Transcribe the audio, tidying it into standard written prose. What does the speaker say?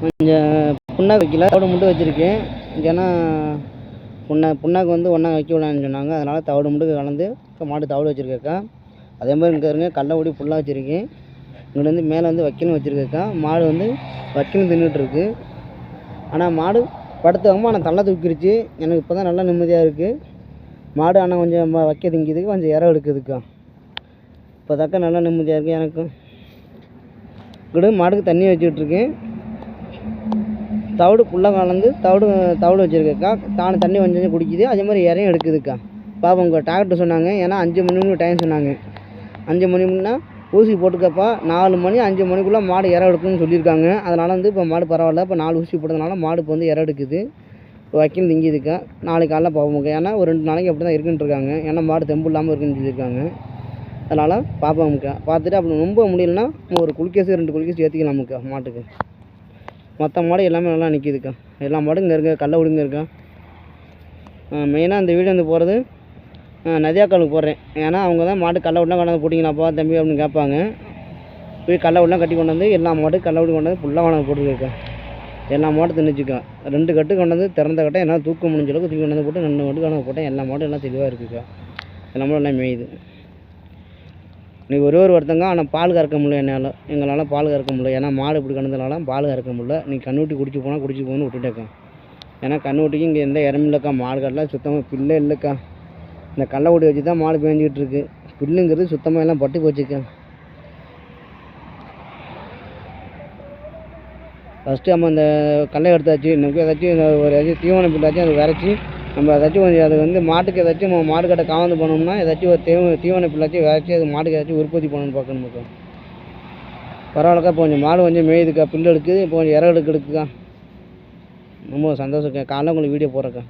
கொஞ்சம் புண்ணாக்கு வைக்கல, தவிடு மட்டும் வச்சுருக்கேன். ஏன்னா புண்ணாக்கு வந்து ஒன்றா வைக்க விடலான்னு சொன்னாங்க. அதனால் தவிடு மட்டும் கலந்து மாடு தவிடு வச்சுருக்கேக்கா. அதே மாதிரி இங்கே இருங்க கடல கொடி ஃபுல்லாக வச்சுருக்கேன். இங்கே வந்து மேலே வந்து வைக்கணும் வச்சுருக்கேக்கா. மாடு வந்து வைக்கணும் தின்னுட்டுருக்கு. ஆனால் மாடு படுத்தவங்க ஆனால் தள்ள தூக்கிருச்சு. எனக்கு இப்போ தான் நல்லா நிம்மதியாக இருக்குது. மாடு ஆனால் கொஞ்சம் வைக்க திங்கிதுக்கு கொஞ்சம் இறம் எடுக்குதுக்கா. இப்போ தாக்கா நல்லா நிம்மதியாக இருக்குது எனக்கும். இப்படி மாடுக்கு தண்ணி வச்சுக்கிட்ருக்கேன். தவிடு ஃபுல்லாக கலந்து தவிடு வச்சுருக்கேக்கா. தண்ணி கொஞ்சம் குடிக்குது. அதே மாதிரி இறையும் எடுக்குதுக்கா. பாப்பா உங்கள் டாக்டர் சொன்னாங்க, ஏன்னா 5 மணி டைம் சொன்னாங்க. 5 மணின்னா ஊசி போட்டுக்கப்பா, 4 மணி 5 மணிக்குள்ளே மாடு இறம் எடுக்குன்னு சொல்லியிருக்காங்க. அதனால் வந்து இப்போ மாடு பரவாயில்ல. இப்போ 4 ஊசி போட்டதுனால மாடு இப்போ வந்து இறம் எடுக்குது. இப்போ வைக்கணும் திங்கிதுக்கா. நாளைக்கு காலைல பார்ப்போங்க. ஏன்னா ஒரு 2 நாளைக்கு அப்படி தான் இருக்குன்னு இருக்காங்க. ஏன்னா மாடு தெம்பு இல்லாமல் இருக்குன்னு சொல்லியிருக்காங்க. அதனால் பார்ப்போம்க்கா. பார்த்துட்டு அப்படி ரொம்ப முடியலன்னா ஒரு குளிக்கேசி 2 குளிக்கேசி ஏற்றிக்கலாமுக்கா மாட்டுக்கு. மற்ற மாடு எல்லாமே நல்லா நிற்கிதுக்கா. எல்லா மாடும் இங்கே இருக்கா, கடல கொடிங்க இருக்கா. மெயினாக இந்த வீடியோ வந்து போகிறது நதியாக்காலுக்கு போடுறேன். ஏன்னா அவங்க தான் மாட்டு கடல விடலாம் கொண்டாந்து போட்டிங்களாப்பா தம்பி அப்படின்னு கேட்பாங்க. போய் கடல விடலாம் கட்டி கொண்டு வந்து எல்லா மாடும் கடல விடி கொண்டாந்து ஃபுல்லாக கொண்டாந்து போட்டுருக்கா. எல்லா மாடும் தின்னுச்சுக்கா. 2 கட்டு கொண்டாந்து திறந்த கட்டை என்னால் தூக்க முடிஞ்ச அளவுக்கு தூக்கி கொண்டாந்து போட்டு 2 கட்டு கொண்டாந்து போட்டேன். எல்லா மாடும் எல்லாம் தெளிவாக இருக்குக்கா. எல்லா மாடும் எல்லாம் மேயுது. இன்றைக்கி ஒருத்தங்க ஆனால் பால் கறக்க முடியல. எங்களால் பால் கறக்க முடியல. ஏன்னா மாடு இப்படி கிடந்தனால பால் கறக்க முடியல. நீ கண்ணுட்டி குடிச்சு போகணுன்னு விட்டுட்டேக்கா. ஏன்னா கண்ணுட்டிக்கு இங்கே எந்த இடமும் இல்லைக்கா. மாடு கடலாம் சுத்தமாக பில்லே இல்லைக்கா. இந்த கடல கொடி வச்சு தான் மாடு பேஞ்சிக்கிட்டு இருக்கு. புல்லுங்கிறது சுத்தமாக எல்லாம் பட்டு போச்சுக்கா. ஃபஸ்ட்டு நம்ம இந்த கடலை எடுத்தாச்சு. நமக்கு ஏதாச்சும் ஒரு தீவன பில்லாச்சும் அதை விரைச்சி நம்ம ஏதாச்சும் கொஞ்சம் அது வந்து மாட்டுக்கு ஏதாச்சும் மாடு கட்டை காவந்து பண்ணோம்னா ஏதாச்சும் ஒரு தீவன பில்லாச்சும் விரைச்சி அது மாட்டுக்கு ஏதாச்சும் உற்பத்தி பண்ணணும்னு பார்க்கணுமாக்கா. பரவாயில்லக்கா. இப்போ கொஞ்சம் மாடு கொஞ்சம் மேயுதுக்கா. புல் எடுக்குது. இப்போ கொஞ்சம் இறம் எடுக்குதுக்கா. ரொம்ப சந்தோஷக்கா. காலைல உங்களுக்கு வீடியோ போடுறேக்கா.